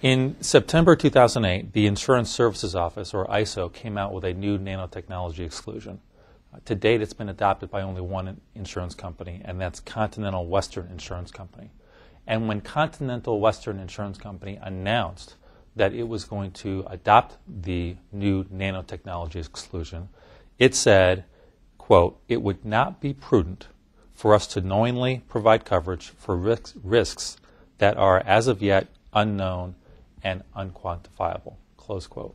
In September 2008, the Insurance Services Office, or ISO, came out with a new nanotechnology exclusion. To date, it's been adopted by only one insurance company, and that's Continental Western Insurance Company. And when Continental Western Insurance Company announced that it was going to adopt the new nanotechnology exclusion, it said, quote, "It would not be prudent for us to knowingly provide coverage for risks that are as of yet unknown and unquantifiable," close quote.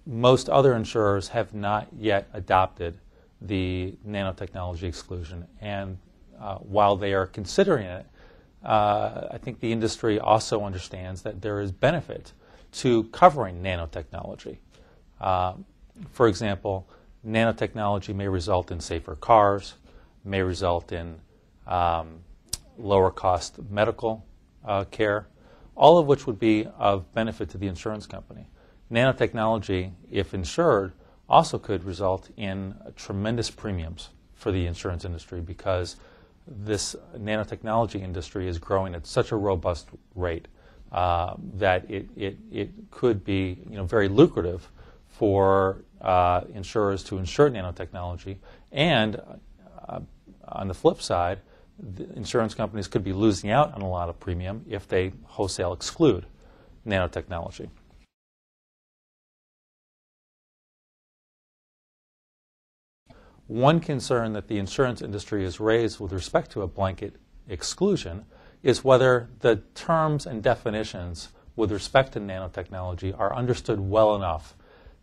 Most other insurers have not yet adopted the nanotechnology exclusion, and while they are considering it, I think the industry also understands that there is benefit to covering nanotechnology. For example, nanotechnology may result in safer cars, may result in lower cost medical care, all of which would be of benefit to the insurance company. Nanotechnology, if insured, also could result in tremendous premiums for the insurance industry because this nanotechnology industry is growing at such a robust rate that it could be very lucrative for insurers to insure nanotechnology. And on the flip side, the insurance companies could be losing out on a lot of premium if they wholesale exclude nanotechnology. One concern that the insurance industry has raised with respect to a blanket exclusion is whether the terms and definitions with respect to nanotechnology are understood well enough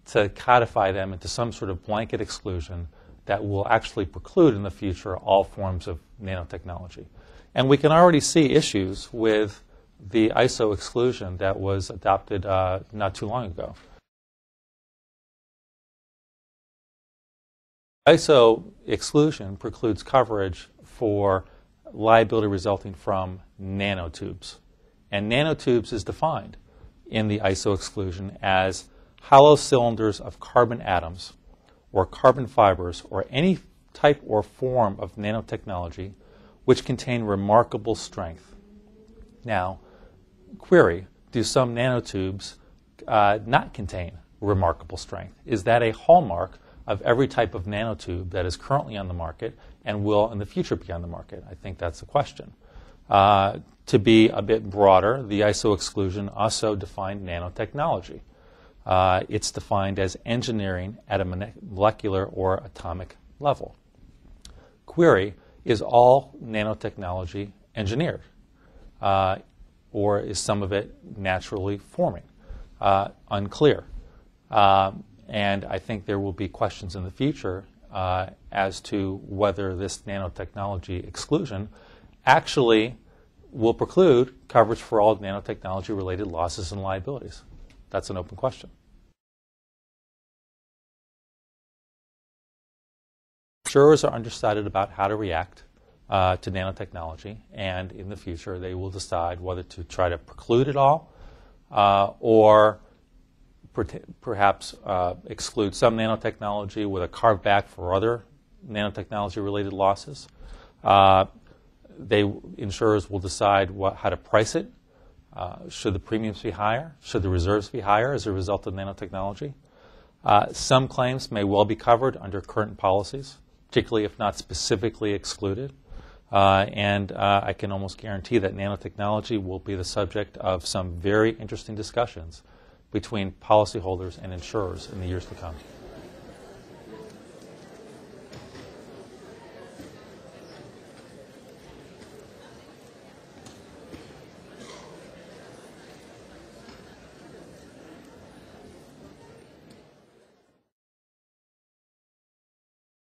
to codify them into some sort of blanket exclusion that will actually preclude in the future all forms of nanotechnology. And we can already see issues with the ISO exclusion that was adopted not too long ago. ISO exclusion precludes coverage for liability resulting from nanotubes. And nanotubes is defined in the ISO exclusion as hollow cylinders of carbon atoms or carbon fibers or any type or form of nanotechnology which contain remarkable strength. Now, query, do some nanotubes not contain remarkable strength? Is that a hallmark of every type of nanotube that is currently on the market and will in the future be on the market? I think that's the question. To be a bit broader, the ISO exclusion also defined nanotechnology. It's defined as engineering at a molecular or atomic level. Query, is all nanotechnology engineered? Or is some of it naturally forming? Unclear. And I think there will be questions in the future as to whether this nanotechnology exclusion actually will preclude coverage for all nanotechnology-related losses and liabilities. That's an open question. Insurers are undecided about how to react to nanotechnology, and in the future they will decide whether to try to preclude it all or perhaps exclude some nanotechnology with a carve back for other nanotechnology-related losses. Insurers will decide how to price it. Should the premiums be higher? Should the reserves be higher as a result of nanotechnology? Some claims may well be covered under current policies, particularly if not specifically excluded. And I can almost guarantee that nanotechnology will be the subject of some very interesting discussions between policyholders and insurers in the years to come.